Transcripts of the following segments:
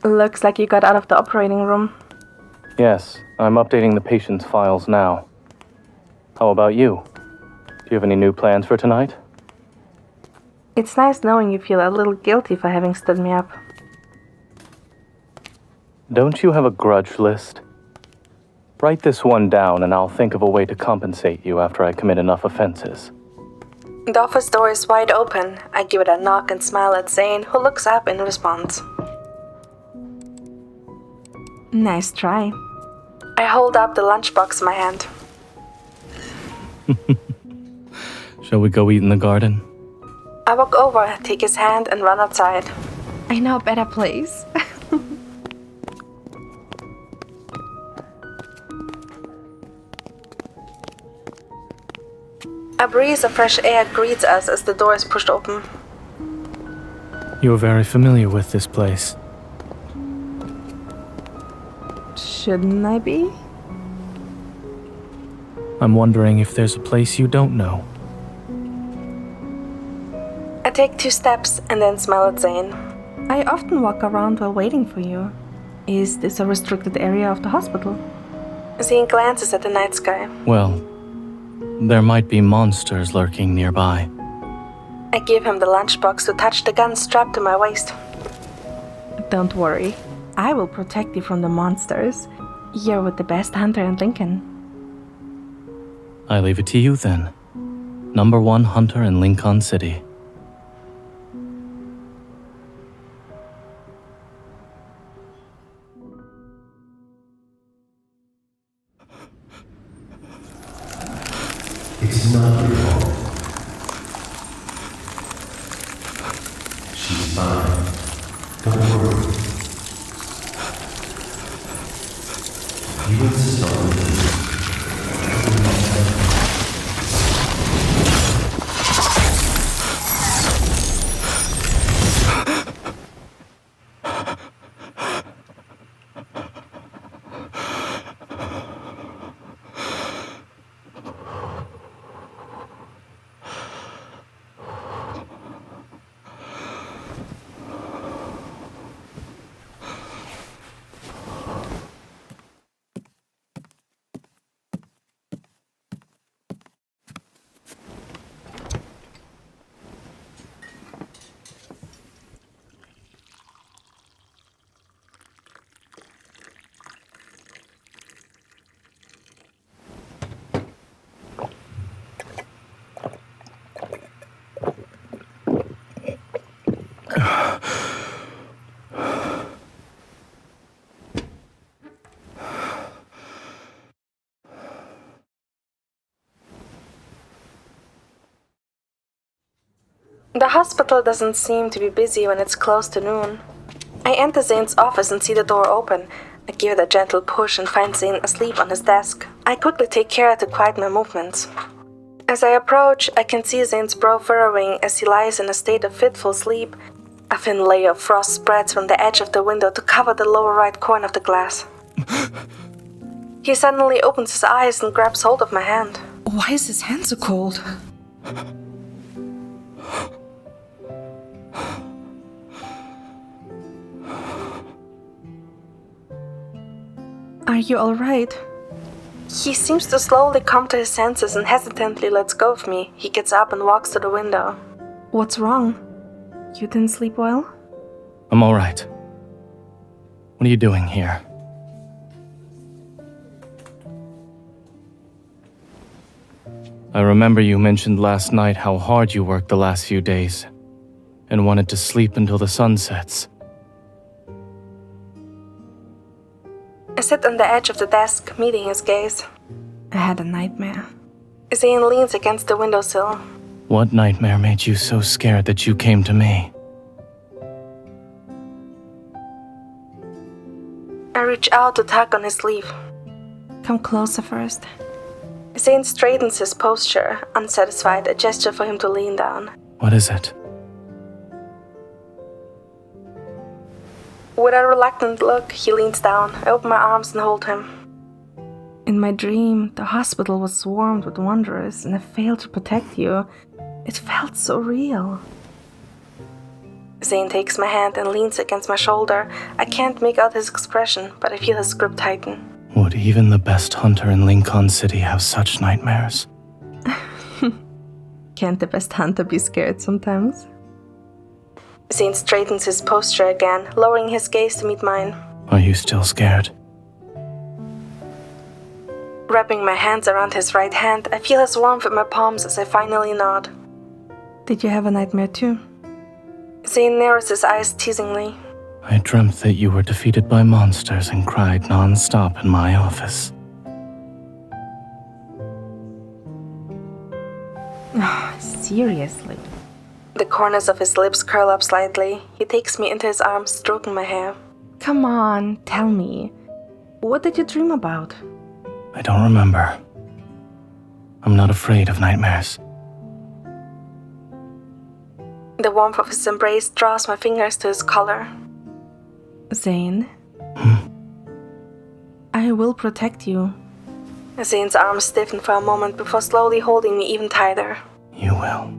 Looks like you got out of the operating room. Yes, I'm updating the patient's files now. How about you? Do you have any new plans for tonight? It's nice knowing you feel a little guilty for having stood me up. Don't you have a grudge list? Write this one down and I'll think of a way to compensate you after I commit enough offenses. The office door is wide open. I give it a knock and smile at Zayne, who looks up in response. Nice try. I hold up the lunchbox in my hand. Shall we go eat in the garden? I walk over, take his hand, and run outside. I know a better place. A breeze of fresh air greets us as the door is pushed open. You're very familiar with this place. Shouldn't I be? I'm wondering if there's a place you don't know. I take 2 steps and then smile at Zayne. I often walk around while waiting for you. Is this a restricted area of the hospital? Zayne glances at the night sky. Well, there might be monsters lurking nearby. I give him the lunchbox to touch the gun strapped to my waist. Don't worry. I will protect you from the monsters. You're with the best hunter in Lincoln. I leave it to you then. Number 1 hunter in Lincoln City. It's not your fault. She's fine. Don't worry. You insist on living. The hospital doesn't seem to be busy when it's close to noon. I enter Zayne's office and see the door open. I give it a gentle push and find Zayne asleep on his desk. I quickly take care to quiet my movements. As I approach, I can see Zayne's brow furrowing as he lies in a state of fitful sleep. A thin layer of frost spreads from the edge of the window to cover the lower right corner of the glass. He suddenly opens his eyes and grabs hold of my hand. Why is his hand so cold? Are you alright? He seems to slowly come to his senses and hesitantly lets go of me. He gets up and walks to the window. What's wrong? You didn't sleep well? I'm alright. What are you doing here? I remember you mentioned last night how hard you worked the last few days and wanted to sleep until the sun sets. I sit on the edge of the desk, meeting his gaze. I had a nightmare. Zayne leans against the windowsill. What nightmare made you so scared that you came to me? I reach out to tug on his sleeve. Come closer first. Zayne straightens his posture, unsatisfied, a gesture for him to lean down. What is it? With a reluctant look, he leans down. I open my arms and hold him. In my dream, the hospital was swarmed with wanderers and I failed to protect you. It felt so real. Zayne takes my hand and leans against my shoulder. I can't make out his expression, but I feel his grip tighten. Would even the best hunter in Lincoln City have such nightmares? Can't the best hunter be scared sometimes? Zayne straightens his posture again, lowering his gaze to meet mine. Are you still scared? Wrapping my hands around his right hand, I feel his warmth in my palms as I finally nod. Did you have a nightmare too? Zayne narrows his eyes teasingly. I dreamt that you were defeated by monsters and cried non-stop in my office. Seriously? The corners of his lips curl up slightly. He takes me into his arms, stroking my hair. Come on, tell me. What did you dream about? I don't remember. I'm not afraid of nightmares. The warmth of his embrace draws my fingers to his collar. Zayne? I will protect you. Zayne's arms stiffen for a moment before slowly holding me even tighter. You will.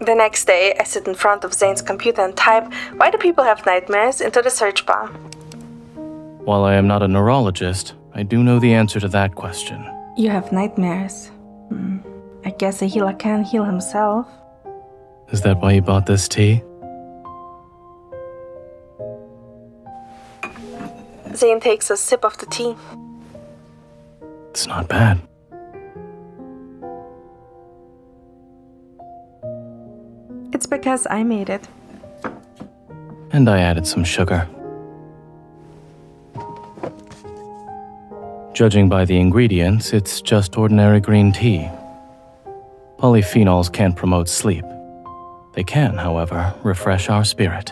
The next day, I sit in front of Zayne's computer and type, "Why do people have nightmares?" into the search bar. While I am not a neurologist, I do know the answer to that question. You have nightmares. I guess a healer can't heal himself. Is that why you bought this tea? Zayne takes a sip of the tea. It's not bad. It's because I made it. And I added some sugar. Judging by the ingredients, it's just ordinary green tea. Polyphenols can't promote sleep. They can, however, refresh our spirit.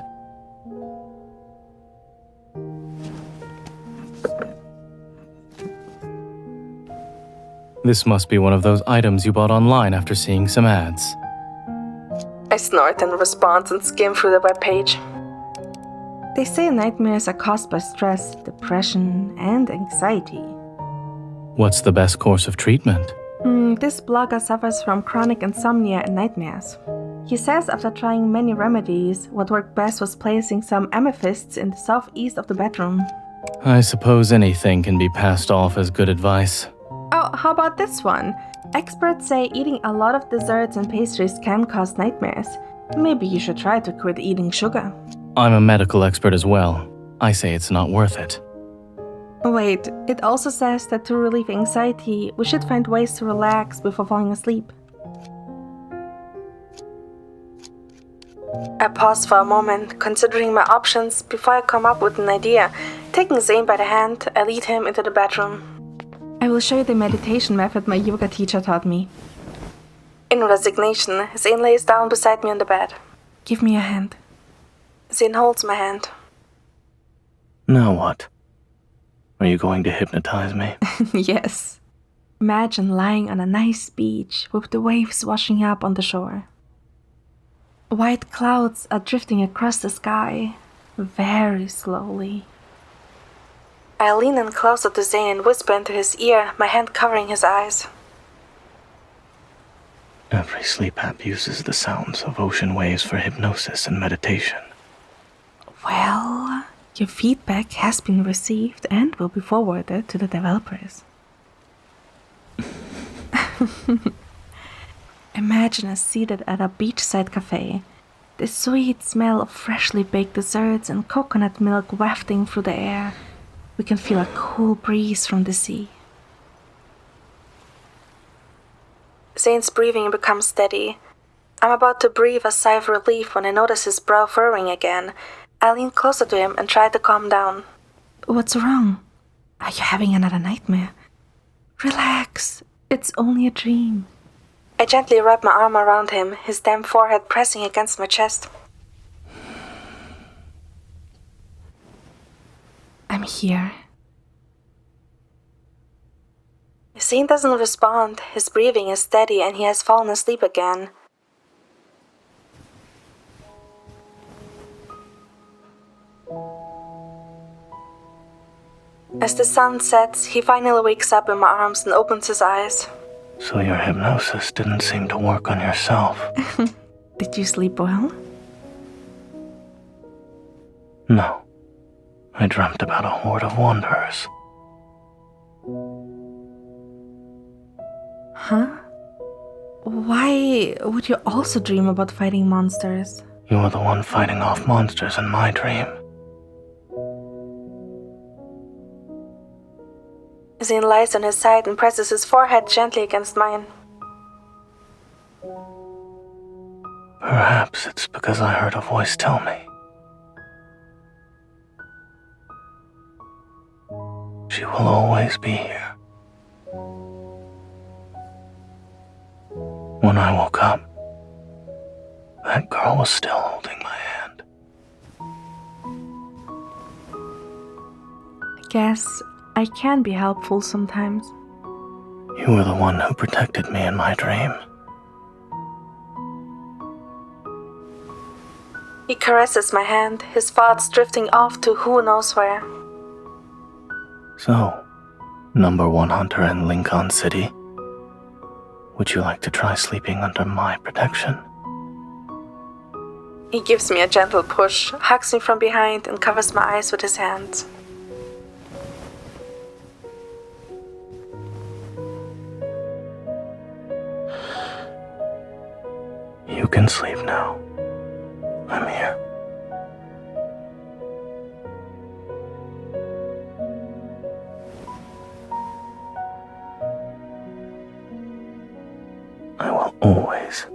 This must be one of those items you bought online after seeing some ads. I snort in response and skim through the webpage. They say nightmares are caused by stress, depression, and anxiety. What's the best course of treatment? This blogger suffers from chronic insomnia and nightmares. He says after trying many remedies, what worked best was placing some amethysts in the southeast of the bedroom. I suppose anything can be passed off as good advice. Oh, how about this one? Experts say eating a lot of desserts and pastries can cause nightmares. Maybe you should try to quit eating sugar. I'm a medical expert as well. I say it's not worth it. Wait, it also says that to relieve anxiety, we should find ways to relax before falling asleep. I pause for a moment, considering my options before I come up with an idea. Taking Zayne by the hand, I lead him into the bedroom. I will show you the meditation method my yoga teacher taught me. In resignation, Zayne lays down beside me on the bed. Give me your hand. Zayne holds my hand. Now what? Are you going to hypnotize me? Yes. Imagine lying on a nice beach with the waves washing up on the shore. White clouds are drifting across the sky, very slowly. I lean in closer to Zayne and whisper into his ear, my hand covering his eyes. Every sleep app uses the sounds of ocean waves for hypnosis and meditation. Well, your feedback has been received and will be forwarded to the developers. Imagine us seated at a beachside cafe. The sweet smell of freshly baked desserts and coconut milk wafting through the air. We can feel a cool breeze from the sea. Zayne's breathing becomes steady. I'm about to breathe a sigh of relief when I notice his brow furrowing again. I lean closer to him and try to calm down. What's wrong? Are you having another nightmare? Relax, it's only a dream. I gently wrap my arm around him, his damp forehead pressing against my chest. I'm here. Zayne doesn't respond. His breathing is steady and he has fallen asleep again. As the sun sets, he finally wakes up in my arms and opens his eyes. So your hypnosis didn't seem to work on yourself. Did you sleep well? No. I dreamt about a horde of wanderers. Huh? Why would you also dream about fighting monsters? You were the one fighting off monsters in my dream. Zayne lies on his side and presses his forehead gently against mine. Perhaps it's because I heard a voice tell me. She will always be here. When I woke up, that girl was still holding my hand. I guess I can be helpful sometimes. You were the one who protected me in my dream. He caresses my hand, his thoughts drifting off to who knows where. So, number one hunter in Lincoln City, would you like to try sleeping under my protection? He gives me a gentle push, hugs me from behind, and covers my eyes with his hands. You can sleep now. I'm here. I will always